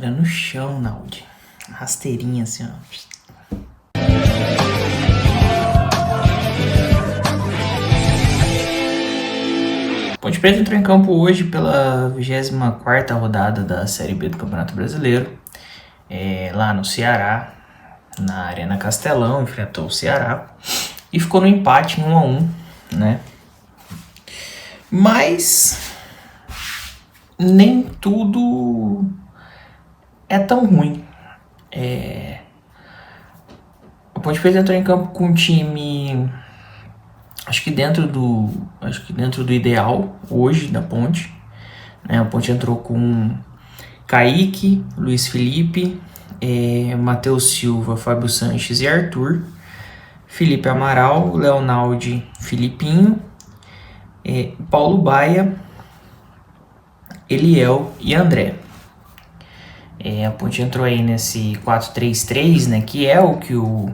Era no chão, Naldi. Rasteirinha assim, ó. Ponte Preta entrou em campo hoje pela 24ª rodada da Série B do Campeonato Brasileiro. Lá no Ceará, na Arena Castelão, enfrentou o Ceará. E ficou no empate em 1-1, né? Mas nem tudo é tão ruim. A Ponte Preta entrou em campo com um time, acho que dentro do ideal hoje da Ponte, né? A Ponte entrou com Kaique, Luiz Felipe, Matheus Silva, Fábio Sanches e Arthur, Felipe Amaral, Leonaldi, Filipinho, Paulo Baia, Eliel e André. A Ponte entrou aí nesse 4-3-3, né, que é o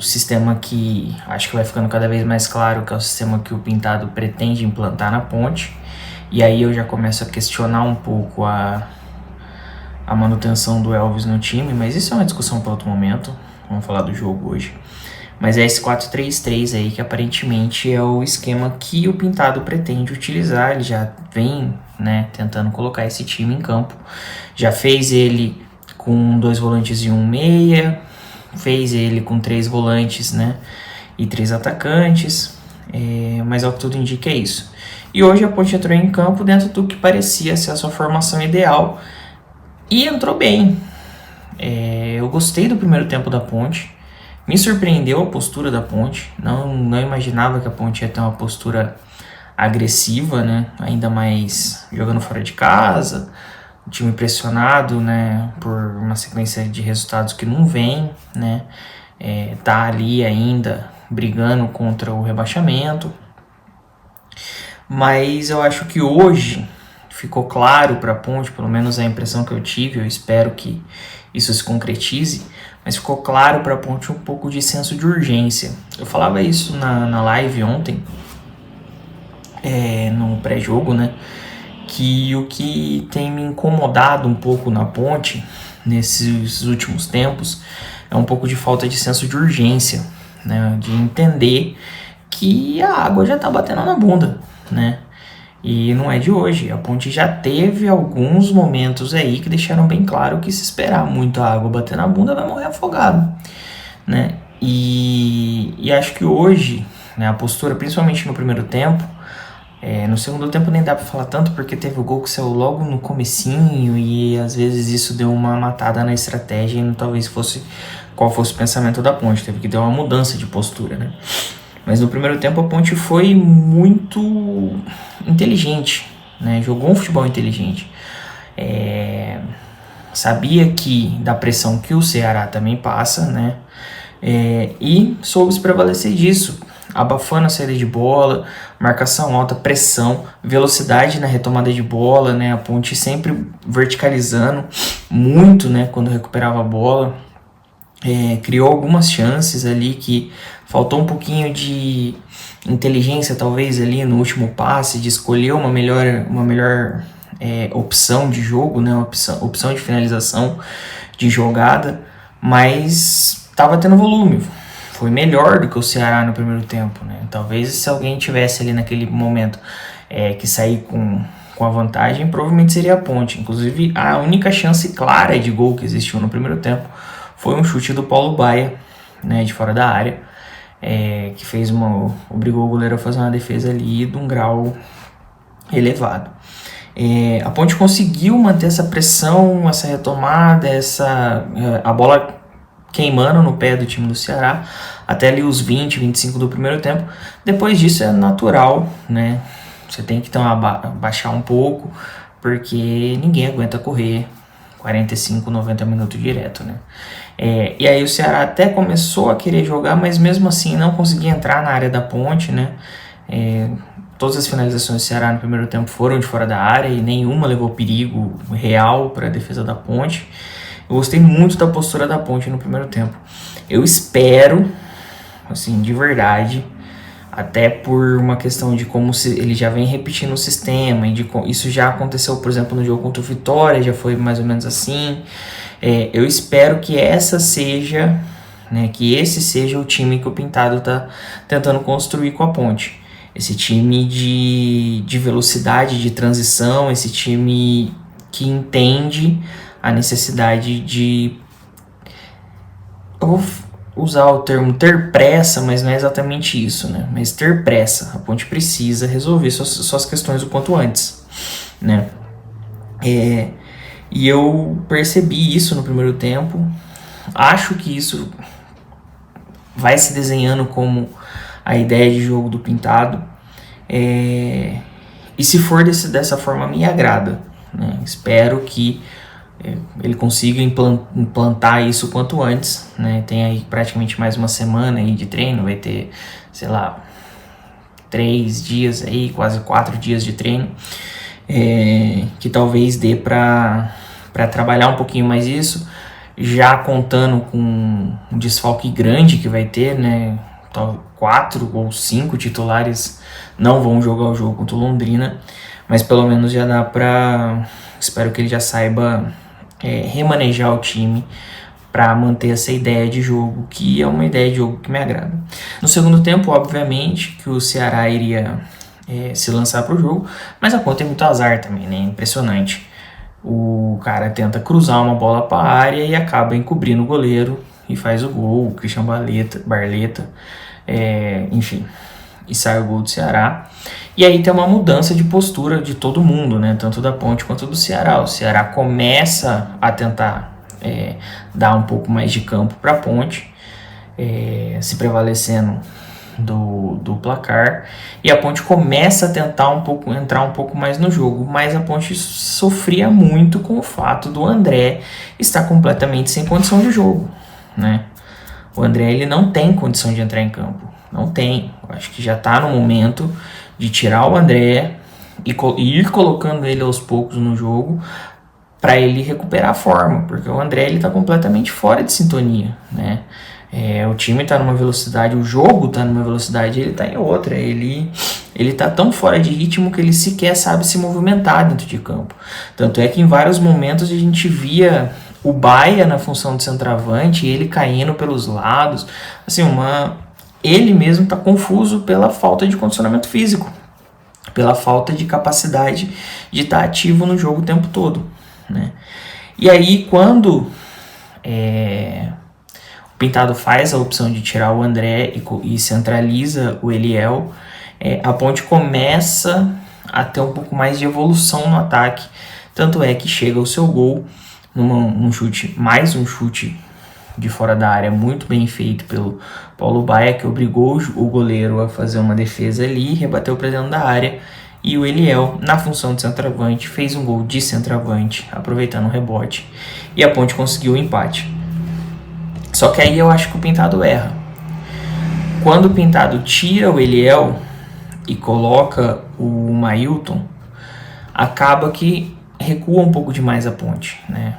sistema que acho que vai ficando cada vez mais claro que é o sistema que o Pintado pretende implantar na Ponte. E aí eu já começo a questionar um pouco a manutenção do Elvis no time, mas isso é uma discussão para outro momento. Vamos falar do jogo hoje. Mas é esse 4-3-3 aí que aparentemente é o esquema que o Pintado pretende utilizar. Ele já vem, né, tentando colocar esse time em campo. Já fez ele com 2 volantes e 1 meia. Fez ele com 3 volantes, né, e 3 atacantes. Mas ao que tudo indica é isso. E hoje a Ponte entrou em campo dentro do que parecia ser a sua formação ideal. E entrou bem. Eu gostei do primeiro tempo da Ponte. Me surpreendeu a postura da Ponte. Não imaginava que a Ponte ia ter uma postura agressiva, né? Ainda mais jogando fora de casa. O time pressionado, né? Por uma sequência de resultados que não vem, né? Tá ali ainda brigando contra o rebaixamento. Mas eu acho que hoje ficou claro para a Ponte, pelo menos a impressão que eu tive, eu espero que isso se concretize, mas ficou claro para a Ponte um pouco de senso de urgência. Eu falava isso na live ontem, no pré-jogo, né? Que o que tem me incomodado um pouco na Ponte nesses últimos tempos é um pouco de falta de senso de urgência, né? De entender que a água já tá batendo na bunda, né? E não é de hoje. A Ponte já teve alguns momentos aí que deixaram bem claro que se esperar muito a água bater na bunda vai morrer afogado, né? E acho que hoje, né, a postura, principalmente no primeiro tempo, no segundo tempo nem dá pra falar tanto porque teve o gol que saiu logo no comecinho e às vezes isso deu uma matada na estratégia e talvez qual fosse o pensamento da Ponte. Teve que ter uma mudança de postura, né? Mas no primeiro tempo a Ponte foi muito inteligente, né? Jogou um futebol inteligente. Sabia que da pressão que o Ceará também passa, né? E soube se prevalecer disso, abafando a saída de bola, marcação alta, pressão, velocidade na retomada de bola, né? A Ponte sempre verticalizando muito, né? Quando recuperava a bola. Criou algumas chances ali que faltou um pouquinho de inteligência talvez ali no último passe, de escolher uma melhor opção de jogo, né? opção de finalização, de jogada, mas estava tendo volume, foi melhor do que o Ceará no primeiro tempo, né? Talvez se alguém tivesse ali naquele momento que sair com a vantagem, provavelmente seria a Ponte. Inclusive a única chance clara de gol que existiu no primeiro tempo foi um chute do Paulo Baia, né, de fora da área, que obrigou o goleiro a fazer uma defesa ali de um grau elevado. A Ponte conseguiu manter essa pressão, essa retomada, a bola queimando no pé do time do Ceará, até ali os 20, 25 do primeiro tempo. Depois disso é natural, né? Você tem que baixar um pouco, porque ninguém aguenta correr 45, 90 minutos direto, né? E aí o Ceará até começou a querer jogar, mas mesmo assim não conseguia entrar na área da Ponte, né? Todas as finalizações do Ceará no primeiro tempo foram de fora da área e nenhuma levou perigo real para a defesa da Ponte. Eu gostei muito da postura da Ponte no primeiro tempo. Eu espero, assim, de verdade, até por uma questão de como ele já vem repetindo o sistema, e isso já aconteceu, por exemplo, no jogo contra o Vitória, já foi mais ou menos assim. Eu espero que que esse seja o time que o Pintado está tentando construir com a Ponte. Esse time de velocidade, de transição, esse time que entende a necessidade de... Eu vou usar o termo ter pressa, mas não é exatamente isso, né? Mas ter pressa. A Ponte precisa resolver suas questões o quanto antes, né? E eu percebi isso no primeiro tempo. Acho que isso vai se desenhando como a ideia de jogo do Pintado. E se for dessa forma, me agrada, né? Espero que ele consiga implantar isso quanto antes, né? Tem aí praticamente mais uma semana aí de treino, vai ter, sei lá, 3 dias aí, quase 4 dias de treino, que talvez dê para trabalhar um pouquinho mais isso, já contando com um desfalque grande que vai ter, né? 4 ou 5 titulares não vão jogar o jogo contra o Londrina, mas pelo menos já dá para... Espero que ele já saiba remanejar o time para manter essa ideia de jogo, que é uma ideia de jogo que me agrada. No segundo tempo, obviamente, que o Ceará iria se lançar para o jogo, mas a Ponte tem muito azar também, né? Impressionante. O cara tenta cruzar uma bola para a área e acaba encobrindo o goleiro e faz o gol, o Christian Barleta, enfim, e sai o gol do Ceará. E aí tem uma mudança de postura de todo mundo, né? Tanto da Ponte quanto do Ceará. O Ceará começa a tentar dar um pouco mais de campo para a Ponte, se prevalecendo do placar, e a Ponte começa a tentar entrar um pouco mais no jogo, mas a Ponte sofria muito com o fato do André estar completamente sem condição de jogo, né? O André, ele não tem condição de entrar em campo, não tem. Eu acho que já está no momento de tirar o André e ir colocando ele aos poucos no jogo para ele recuperar a forma, porque o André, ele está completamente fora de sintonia, né? O time está numa velocidade, o jogo está numa velocidade, ele está em outra. Ele está tão fora de ritmo que ele sequer sabe se movimentar dentro de campo. Tanto é que em vários momentos a gente via o Baia na função de centroavante, ele caindo pelos lados. Assim, ele mesmo está confuso pela falta de condicionamento físico, pela falta de capacidade de estar ativo no jogo o tempo todo, né? E aí, quando o Pintado faz a opção de tirar o André e centraliza o Eliel, a Ponte começa a ter um pouco mais de evolução no ataque. Tanto é que chega o seu gol um chute de fora da área muito bem feito pelo Paulo Baia, que obrigou o goleiro a fazer uma defesa ali, rebateu para dentro da área, e o Eliel, na função de centroavante, fez um gol de centroavante, aproveitando o rebote, e a Ponte conseguiu o empate. Só que aí eu acho que o Pintado erra. Quando o Pintado tira o Eliel e coloca o Mailton, acaba que recua um pouco demais a Ponte, né?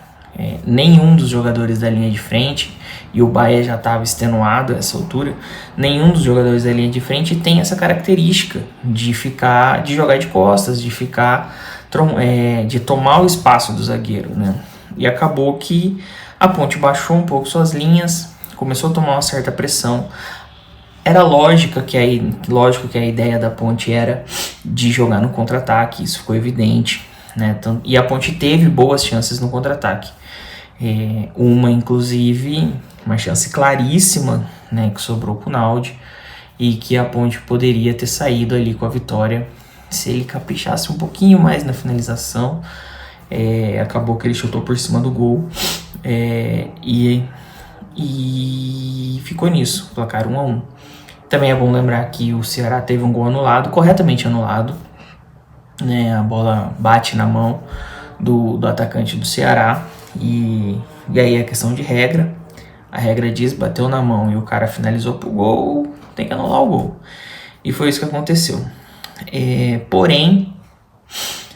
Nenhum dos jogadores da linha de frente, e o Baia já estava extenuado a essa altura, nenhum dos jogadores da linha de frente tem essa característica de jogar de costas, de tomar o espaço do zagueiro, né? E acabou que a Ponte baixou um pouco suas linhas, começou a tomar uma certa pressão. Era lógico que a ideia da Ponte era de jogar no contra-ataque, isso ficou evidente, né? E a Ponte teve boas chances no contra-ataque. Inclusive, uma chance claríssima, né, que sobrou pro Naldi, e que a Ponte poderia ter saído ali com a vitória se ele caprichasse um pouquinho mais na finalização. Acabou que ele chutou por cima do gol, e ficou nisso, placar 1-1. Também é bom lembrar que o Ceará teve um gol anulado, corretamente anulado, né? A bola bate na mão do atacante do Ceará, e aí é questão de regra. A regra diz, bateu na mão e o cara finalizou pro gol, tem que anular o gol. E foi isso que aconteceu. Porém,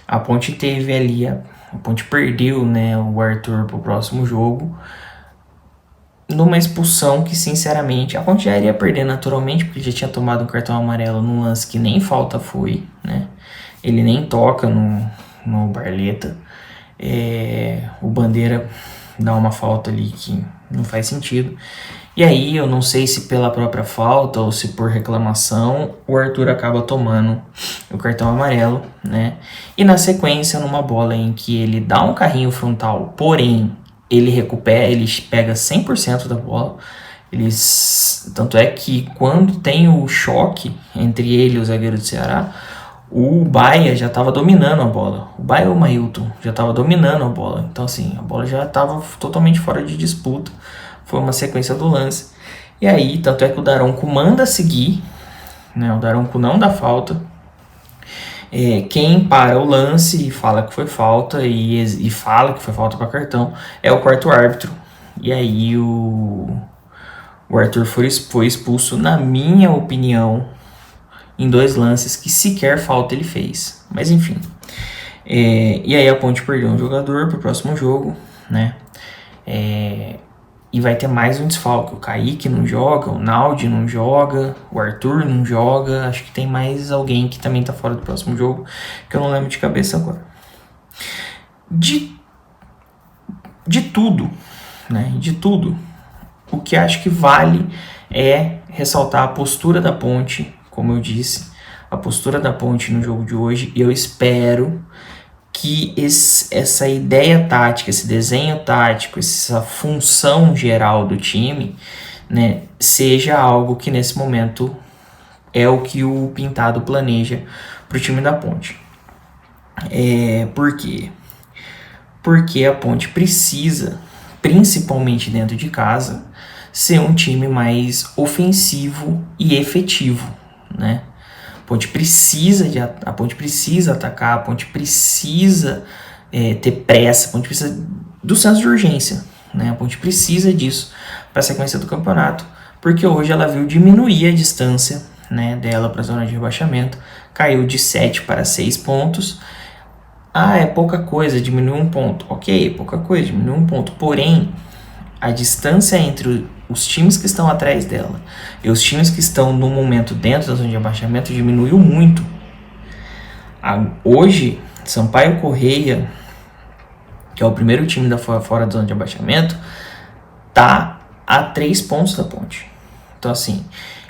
a Ponte teve ali, a Ponte perdeu, né, o Arthur pro próximo jogo, numa expulsão que, sinceramente, a Ponte já iria perder naturalmente, porque já tinha tomado um cartão amarelo num lance que nem falta foi, né? Ele nem toca no Barleta. O Bandeira dá uma falta ali que não faz sentido. E aí, eu não sei se pela própria falta ou se por reclamação, o Arthur acaba tomando o cartão amarelo, né? E na sequência, numa bola em que ele dá um carrinho frontal, porém, ele recupera, ele pega 100% da bola. Tanto é que quando tem o choque entre ele e o zagueiro do Ceará, o Baia já estava dominando a bola. O Baia ou o Mailton já estava dominando a bola. Então, assim, a bola já estava totalmente fora de disputa. Foi uma sequência do lance. E aí, tanto é que o Daronco manda seguir, né? O Daronco não dá falta. Quem para o lance e fala que foi falta e fala que foi falta para cartão é o quarto árbitro. E aí o Arthur foi expulso, na minha opinião, em 2 lances que sequer falta ele fez. Mas enfim. E aí a Ponte perdeu um jogador para o próximo jogo, né? E vai ter mais um desfalque. O Kaique não joga, o Naldi não joga, o Arthur não joga. Acho que tem mais alguém que também tá fora do próximo jogo, que eu não lembro de cabeça agora. De tudo, né? De tudo, o que acho que vale é ressaltar a postura da Ponte, como eu disse, a postura da Ponte no jogo de hoje. E eu espero que essa ideia tática, esse desenho tático, essa função geral do time, né, seja algo que nesse momento é o que o Pintado planeja para o time da Ponte. Por quê? Porque a Ponte precisa, principalmente dentro de casa, ser um time mais ofensivo e efetivo, né? A Ponte precisa atacar, a Ponte precisa ter pressa, a Ponte precisa do senso de urgência, né? A Ponte precisa disso para a sequência do campeonato, porque hoje ela viu diminuir a distância, né, dela para a zona de rebaixamento, caiu de 7 para 6 pontos. É pouca coisa, diminuiu 1 ponto. Ok, pouca coisa, diminuiu 1 ponto. Porém, a distância entre os times que estão atrás dela e os times que estão no momento dentro da zona de rebaixamento diminuiu muito. Hoje, Sampaio Corrêa, que é o primeiro time fora da zona de rebaixamento, tá a 3 pontos da Ponte. Então, assim,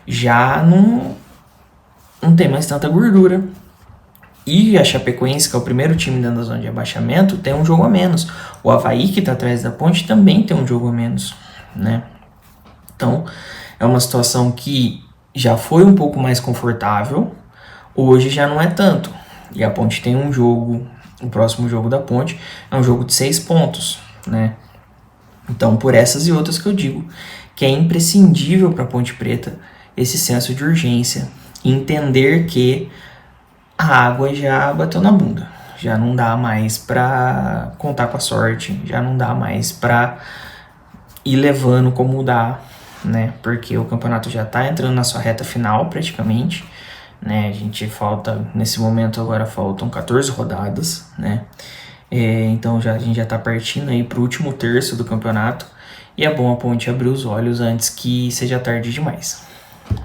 já não tem mais tanta gordura. E a Chapecoense, que é o primeiro time dentro da zona de rebaixamento, tem um jogo a menos. O Avaí, que está atrás da Ponte, também tem um jogo a menos, né? Então, é uma situação que já foi um pouco mais confortável, hoje já não é tanto. E a Ponte tem um jogo, o próximo jogo da Ponte é um jogo de 6 pontos, né? Então, por essas e outras que eu digo que é imprescindível para a Ponte Preta esse senso de urgência, entender que a água já bateu na bunda, já não dá mais para contar com a sorte, já não dá mais para ir levando como dá, né? Porque o campeonato já tá entrando na sua reta final praticamente, né? Nesse momento agora faltam 14 rodadas, né? Então a gente já tá partindo aí pro último terço do campeonato e é bom a Ponte abrir os olhos antes que seja tarde demais,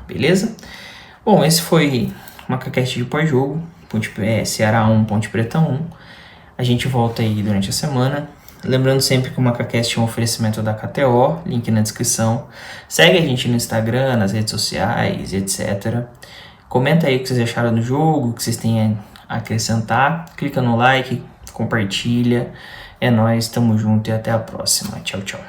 beleza? Bom, esse foi MacaCast de pós-jogo, Ceará 1, Ponte Preta 1. A gente volta aí durante a semana. Lembrando sempre que o MacaCast é um oferecimento da KTO, link na descrição. Segue a gente no Instagram, nas redes sociais, etc. Comenta aí o que vocês acharam do jogo, o que vocês têm a acrescentar. Clica no like, compartilha. É nóis, tamo junto e até a próxima. Tchau, tchau.